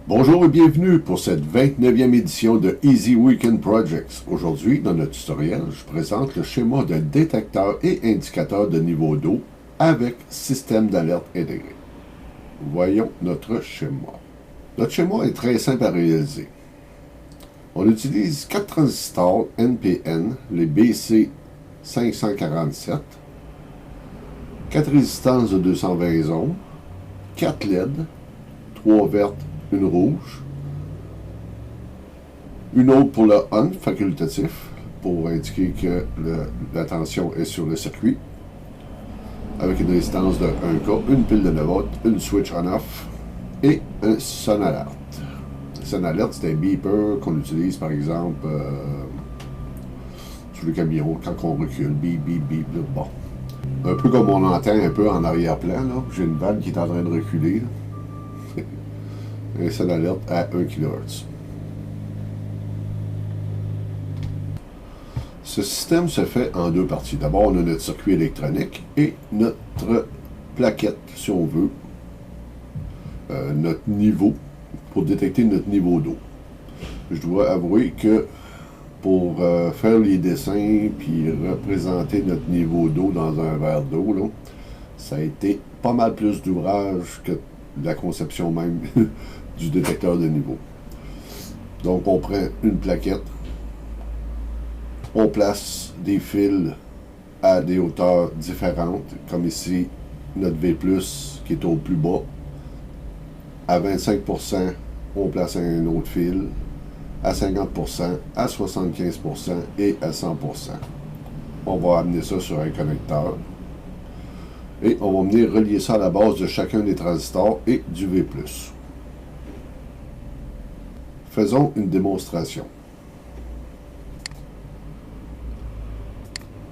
Bonjour et bienvenue pour cette 29e édition de Easy Weekend Projects. Aujourd'hui, dans notre tutoriel, je présente le schéma d'un détecteur et indicateur de niveau d'eau avec système d'alerte intégré. Voyons notre schéma. Notre schéma est très simple à réaliser. On utilise 4 transistors NPN, les BC547, 4 résistances de 220 ohms, 4 LED, 3 vertes, une rouge, une autre pour le on facultatif, pour indiquer que la tension est sur le circuit, avec une résistance de 1K, une pile de 9 volts, une switch on-off et un son alerte. Le son alerte, c'est un beeper qu'on utilise par exemple sur le camion quand on recule, bip, bip, bip, là, bon. Un peu comme on entend un peu en arrière-plan, là, j'ai une vanne qui est en train de reculer, là. Un son alerte à 1 kHz. Ce système se fait en deux parties. D'abord, on a notre circuit électronique et notre plaquette, si on veut, notre niveau, pour détecter notre niveau d'eau. Je dois avouer que pour faire les dessins puis représenter notre niveau d'eau dans un verre d'eau, là, ça a été pas mal plus d'ouvrage que la conception même du détecteur de niveau. Donc on prend une plaquette, on place des fils à des hauteurs différentes, comme ici notre V+, qui est au plus bas. À 25%, on place un autre fil, à 50%, à 75% et à 100%. On va amener ça sur un connecteur et on va venir relier ça à la base de chacun des transistors et du V+. Faisons une démonstration.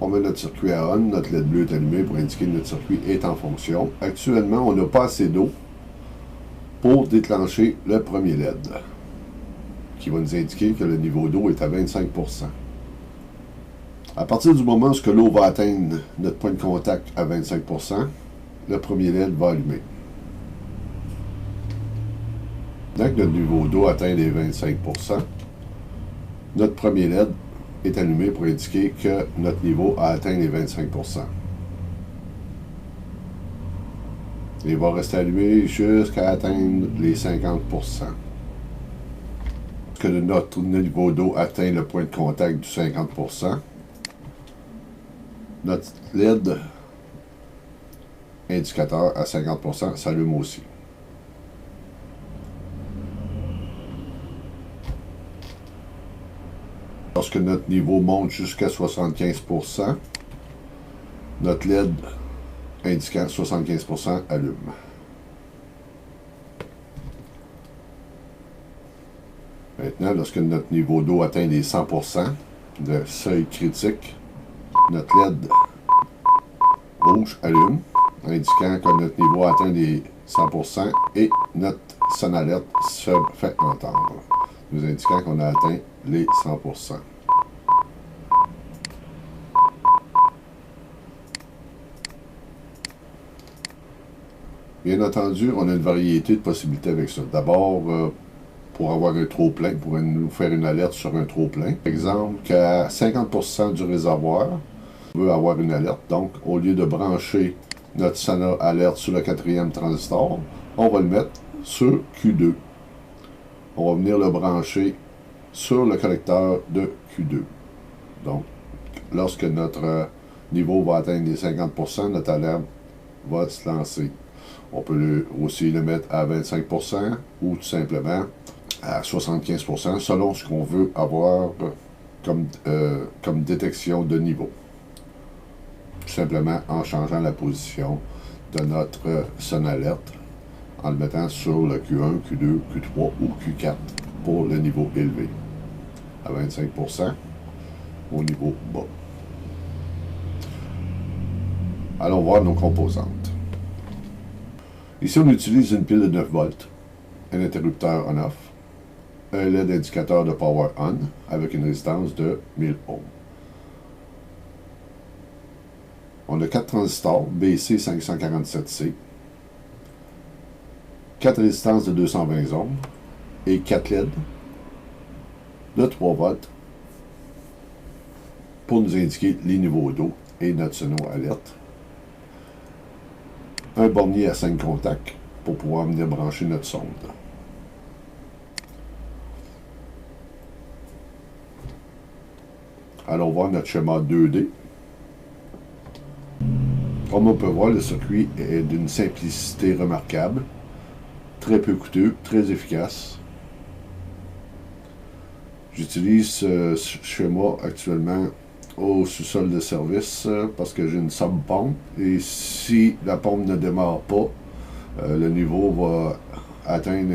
On met notre circuit à on, notre LED bleu est allumé pour indiquer que notre circuit est en fonction. Actuellement, on n'a pas assez d'eau pour déclencher le premier LED, qui va nous indiquer que le niveau d'eau est à 25%. À partir du moment où l'eau va atteindre notre point de contact à 25%, le premier LED va allumer. Dès que notre niveau d'eau atteint les 25%, notre premier LED est allumé pour indiquer que notre niveau a atteint les 25%. Il va rester allumé jusqu'à atteindre les 50%. Lorsque notre niveau d'eau atteint le point de contact du 50%, notre LED indicateur à 50% s'allume aussi. Lorsque notre niveau monte jusqu'à 75%, notre LED indiquant 75% allume. Maintenant, lorsque notre niveau d'eau atteint les 100% de seuil critique, notre LED rouge allume, indiquant que notre niveau atteint les 100% et notre son alerte se fait entendre, nous indiquant qu'on a atteint les 100%. Bien entendu, on a une variété de possibilités avec ça. D'abord, pour avoir un trop-plein, pour nous faire une alerte sur un trop-plein. Par exemple, qu'à 50% du réservoir, on veut avoir une alerte. Donc, au lieu de brancher notre son alerte sur le 4e transistor, on va le mettre sur Q2. On va venir le brancher sur le collecteur de Q2. Donc, lorsque notre niveau va atteindre les 50%, notre alerte va se lancer. On peut aussi le mettre à 25% ou tout simplement à 75%, selon ce qu'on veut avoir comme détection de niveau. Tout simplement en changeant la position de notre son alerte, en le mettant sur le Q1, Q2, Q3 ou Q4 pour le niveau élevé. À 25% au niveau bas. Allons voir nos composantes. Ici, on utilise une pile de 9 volts, un interrupteur on-off, un LED indicateur de power on avec une résistance de 1000 ohms. On a 4 transistors BC547C, 4 résistances de 220 ohms, et 4 LED de 3 volts pour nous indiquer les niveaux d'eau et notre sono alerte. Un bornier à 5 contacts pour pouvoir venir brancher notre sonde. Allons voir notre schéma 2D. Comme on peut voir, le circuit est d'une simplicité remarquable, très peu coûteux, très efficace. J'utilise ce schéma actuellement au sous-sol de service parce que j'ai une sub-pompe et si la pompe ne démarre pas, le niveau va atteindre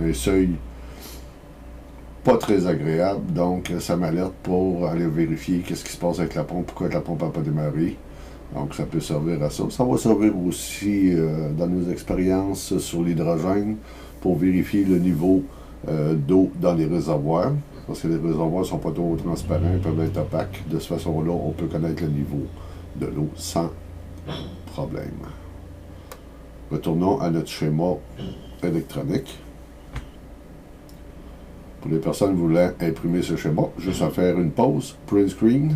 un seuil pas très agréable, donc ça m'alerte pour aller vérifier qu'est-ce qui se passe avec la pompe, pourquoi la pompe n'a pas démarré. Donc ça peut servir à ça. Ça va servir aussi dans nos expériences sur l'hydrogène pour vérifier le niveau d'eau dans les réservoirs. Parce que les réservoirs ne sont pas trop transparents, ils peuvent être opaques. De cette façon-là, on peut connaître le niveau de l'eau sans problème. Retournons à notre schéma électronique. Pour les personnes voulant imprimer ce schéma, juste à faire une pause, print screen,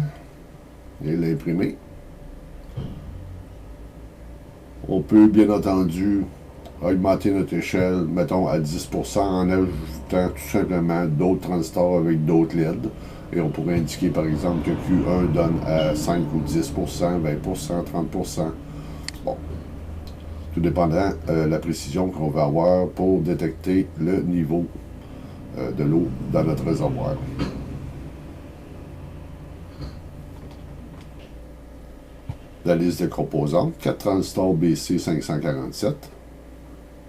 et l'imprimer. On peut bien entendu augmenter notre échelle, mettons à 10% en ajoutant tout simplement d'autres transistors avec d'autres LED. Et on pourrait indiquer par exemple que Q1 donne à 5 ou 10%, 20%, 30%. Bon, tout dépendant de la précision qu'on va avoir pour détecter le niveau de l'eau dans notre réservoir. La liste de composantes, 4 transistors BC547,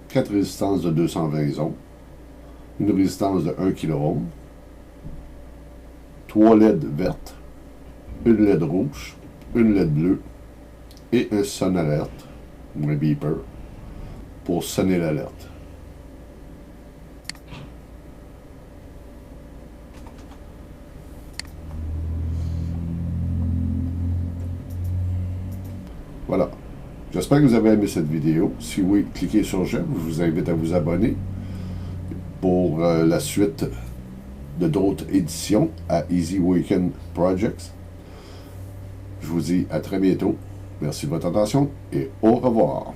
4 résistances de 220 ohms, une résistance de 1 kΩ, 3 LED vertes, une LED rouge, une LED bleue et un son alerte, ou un beeper, pour sonner l'alerte. Voilà. J'espère que vous avez aimé cette vidéo. Si oui, cliquez sur j'aime. Je vous invite à vous abonner pour la suite de d'autres éditions à Easy Weekend Projects. Je vous dis à très bientôt. Merci de votre attention et au revoir.